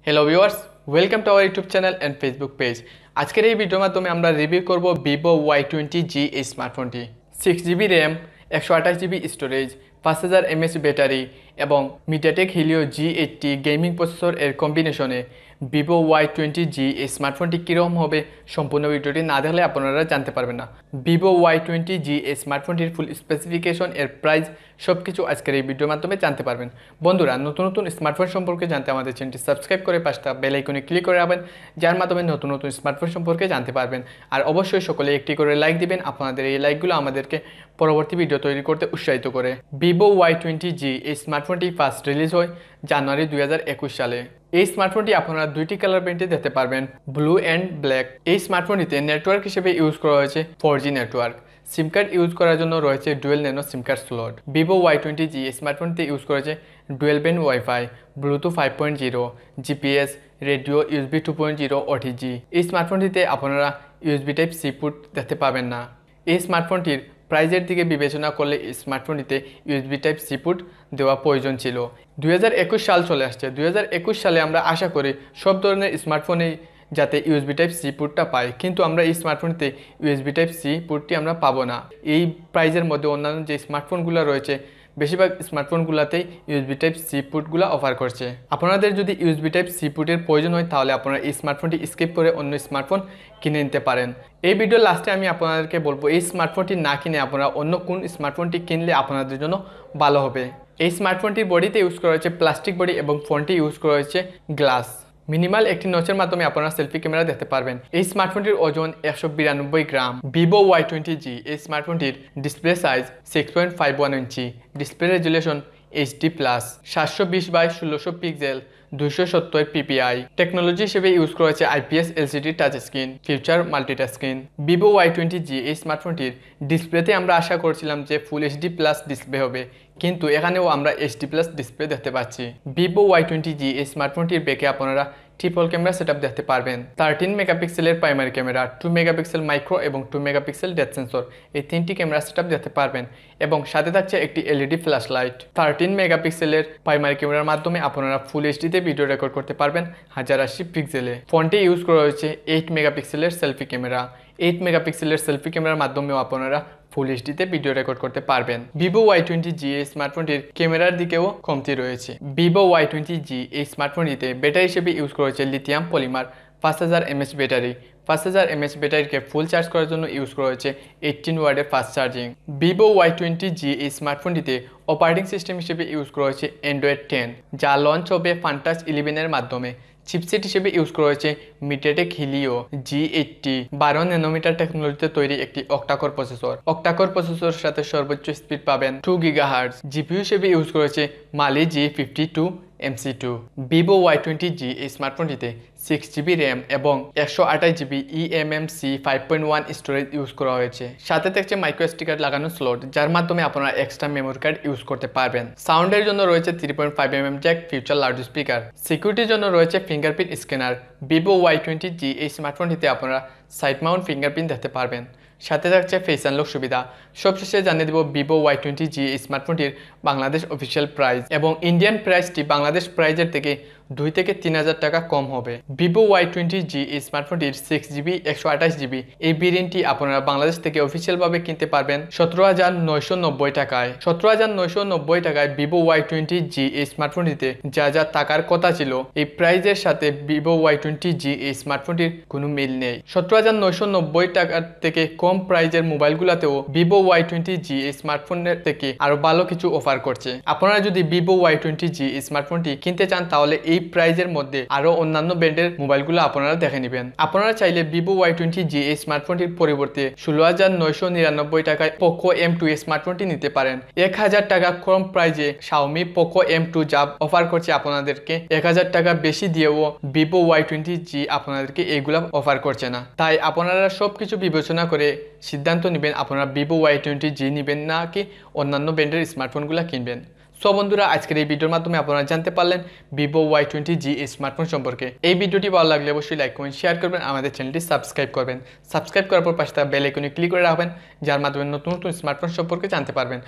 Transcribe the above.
Hello viewers, welcome to our YouTube channel and Facebook page. आजकेर এই ভিডিওর মাধ্যমে আমরা রিভিউ করব ViVO Y20G এই স্মার্টফোনটি। 6GB RAM, 128GB storage, 5000 mAh battery এবং MediaTek Helio G80 gaming processor এর কম্বিনেশনে ViVO Y20G এই স্মার্টফোনটি কীরকম হবে সম্পূর্ণ ভিডিওটি না দেখলে আপনারা জানতে পারবেন না। ViVO Y20G এই স্মার্টফোনটির ফুল স্পেসিফিকেশন এর প্রাইস সবকিছু আজকের এই ভিডিওর মাধ্যমে জানতে পারবেন। বন্ধুরা, নতুন নতুন স্মার্টফোন সম্পর্কে জানতে আমাদের চ্যানেলটি সাবস্ক্রাইব করে পাশে থাকা বেল আইকনে ক্লিক করে রাখবেন, যার মাধ্যমে নতুন নতুন স্মার্টফোন সম্পর্কে জানতে পারবেন। আর অবশ্যই সকলে একটি করে লাইক দিবেন, আপনাদের এই লাইকগুলো আমাদেরকে পরবর্তী ভিডিও তৈরি করতে উৎসাহিত করে। ViVO Y20G এই স্মার্টফোনটি ফার্স্ট রিলিজ হয় জানুয়ারি 2021 সালে। এই স্মার্টফোনটি আপনারা দুইটি কালার প্রিন্টে দেখতে পারবেন, ব্লু অ্যান্ড ব্ল্যাক। এই স্মার্টফোনটিতে নেটওয়ার্ক হিসেবে ইউজ করা হয়েছে 4G নেটওয়ার্ক। সিম কার্ড ইউজ করার জন্য রয়েছে dual nano SIM card slot. ViVO Y20G স্মার্টফোনটিতে ইউজ করেছে dual band wifi, Bluetooth 5.0, GPS, radio, USB 2.0, OTG। এই স্মার্টফোনটিতে আপনারা USB টাইপ সি পোর্ট দেখতে পাবেন না। এই স্মার্টফোনটির প্রাইজের দিকে বিবেচনা করলে এই স্মার্টফোনটিতে USB টাইপ সি পোর্ট দেওয়া প্রয়োজন ছিল। 2021 সাল চলে আসছে। 2021 সালে আমরা আশা করি সব ধরনের স্মার্টফোনেই যাতে USB টাইপ সি পোর্টটা পাই, কিন্তু আমরা এই স্মার্টফোনটিতে USB টাইপ সি পোর্টটি আমরা পাবো না। এই প্রাইজের মধ্যে অন্যান্য যে স্মার্টফোনগুলো রয়েছে বেশিরভাগ স্মার্টফোনগুলোতেই USB টাইপ সি পোর্টগুলো অফার করছে। আপনাদের যদি USB টাইপ সি পোর্টের প্রয়োজন হয় তাহলে আপনারা এই স্মার্টফোনটি স্কিপ করে অন্য স্মার্টফোন কিনে নিতে পারেন। এই ভিডিওর লাস্টে আমি আপনাদেরকে বলবো এই স্মার্টফোনটি না কিনে আপনারা অন্য কোন স্মার্টফোনটি কিনলে আপনাদের জন্য ভালো হবে। এই স্মার্টফোনটির বডিতে ইউজ করা হয়েছে প্লাস্টিক বডি এবং ফোনটি ইউজ করা হয়েছে গ্লাস। মিনিমাল একটি নচের মাধ্যমে আপনারা সেলফি ক্যামেরা দেখতে পারবেন। এই স্মার্টফোনটির ওজন 192 গ্রাম। ViVO Y20G এই স্মার্টফোনটির display size 6.51 inch, display resolution HD+, 720x1600 pixel, 270 ppi। Technology হিসেবে ইউজ করা হয়েছে IPS LCD touch screen, feature মাল্টিটাস্ক্রিন। ViVO Y20G এই স্মার্টফোনটির ডিসপ্লেতে আমরা আশা করছিলাম যে ফুল HD+ ডিসপ্লে হবে, কিন্তু এখানেও আমরা HD+ ডিসপ্লে দেখতে পাচ্ছি। ViVO Y20G এই স্মার্টফোনটির ব্যাকে আপনারা ট্রিপল ক্যামেরা সেটআপ দেখতে পারবেন। 13 মেগাপিক্সেলের প্রাইমারি ক্যামেরা, 2 মেগাপিক্সেল মাইক্রো এবং 2 মেগাপিক্সেল ডেপথ সেন্সর, এই তিনটি ক্যামেরা সেটআপ দেখতে পারবেন এবং সাথে থাকছে একটি LED ফ্ল্যাশ লাইট। 13 মেগাপিক্সেলের প্রাইমারি ক্যামেরার মাধ্যমে আপনারা ফুল এইচডিতে ভিডিও রেকর্ড করতে পারবেন 1080 পিক্সেলে। ফোনটি ইউজ করা হয়েছে 8 মেগাপিক্সেলের সেলফি ক্যামেরা। 8 মেগাপিক্সেলের সেলফি ক্যামেরার মাধ্যমেও আপনারা ফুল এইচডিতে ভিডিও রেকর্ড করতে পারবেন। ViVO Y20G এই স্মার্টফোনটির ক্যামেরার দিকেও কমতি রয়েছে। ViVO Y20G এই স্মার্টফোনটিতে ব্যাটারি হিসেবে ইউজ করা হয়েছে lithium polymer 5000 mAh battery. 5000 mAh ব্যাটারিকে ফুল চার্জ করার জন্য ইউজ করা হয়েছে 18 ওয়াটের ফাস্ট চার্জিং। ViVO Y20G এই স্মার্টফোনটিতে অপারেটিং সিস্টেম হিসেবে ইউজ করা হয়েছে Android 10, যা লঞ্চ হবে FunTouch 11 এর মাধ্যমে। চিপসেট হিসেবে ইউজ করা হয়েছে MediaTek Helio G80, 12 ন্যানোমিটার টেকনোলজিতে তৈরি একটি অক্টাকোর প্রসেসর। অক্টাকোর প্রসেসরের সাথে সর্বোচ্চ স্পিড পাবেন 2 GHz। জিপিইউ হিসেবে ইউজ করা হয়েছে Mali G52 MC2। ViVO Y20G এই স্মার্টফোনটিতে 6GB র্যাম এবং 128GB eMMC 5.1 স্টোরেজ ইউজ করা হয়েছে। সাথে থাকছে মাইক্রো SD কার্ড লাগানো স্লট, যার মাধ্যমে আপনারা এক্সট্রা মেমোরি কার্ড ইউজ করতে পারবেন। সাউন্ডের জন্য রয়েছে 3.5mm Jack, future loud speaker. সিকিউরিটির জন্য রয়েছে ফিঙ্গারপ্রিন্ট স্ক্যানার। ViVO Y20G এই স্মার্টফোনটিতে আপনারা সাইড মাউন্ট ফিঙ্গারপ্রিন্ট দেখতে পারবেন। সাথে থাকছে ফেস আনলক সুবিধা। সবশেষে জানিয়ে দেব ViVO Y20G এই স্মার্টফোনটির বাংলাদেশ অফিসিয়াল প্রাইস এবং ইন্ডিয়ান প্রাইসটি বাংলাদেশ প্রাইজের থেকে 2 থেকে 3000 টাকা কম হবে। ViVO Y20G এই স্মার্টফোনটির 6GB 128GB এই ভেরিয়েন্টটি আপনারা বাংলাদেশ থেকে অফিসিয়ালভাবে কিনতে পারবেন 17990 টাকায়। 17990 টাকায় ViVO Y20G এই স্মার্টফোনটিতে যা যা টাকার কথা ছিল এই প্রাইজের সাথে ViVO Y20G এই স্মার্টফোনটির কোনো মিল নেই। 17990 টাকার থেকে কম প্রাইজের মোবাইলগুলোতেও ViVO Y20G এই স্মার্টফোনের থেকে আরো ভালো কিছু অফার করছে। আপনারা যদি ViVO Y20G এই স্মার্টফোনটি কিনতে চান তাহলে এই প্রাইজের মধ্যে আরো অন্যান্য ব্র্যান্ডের মোবাইলগুলো আপনারা দেখে নেবেন। আপনারা চাইলে ViVO Y20G এই স্মার্টফোনটির পরিবর্তে 16999 টাকায় Poco M2 স্মার্টফোনটি নিতে পারেন। 1000 টাকা কম প্রাইজে Xiaomi Poco M2 যা অফার করছে আপনাদেরকে 1000 টাকা বেশি দিয়েও ViVO Y20G আপনাদেরকে এইগুলা অফার করছে না। তাই আপনারা সবকিছু বিবেচনা করে সিদ্ধান্ত নেবেন আপনারা ViVO Y20G নেবেন নাকি অন্যান্য ব্র্যান্ডের স্মার্টফোনগুলো কিনবেন। সো বন্ধুরা, আজকের এই ভিডিওর মাধ্যমে আপনারা জানতে পারলেন ViVO Y20G স্মার্টফোন সম্পর্কে। এই ভিডিওটি ভালো লাগলে অবশ্যই লাইক কমেন্ট শেয়ার করবেন, আমাদের চ্যানেলটি সাবস্ক্রাইব করবেন। সাবস্ক্রাইব করার পর পাশে থাকা বেল আইকনে ক্লিক করে রাখবেন, যার মাধ্যমে নতুন নতুন স্মার্টফোন সম্পর্কে জানতে পারবেন।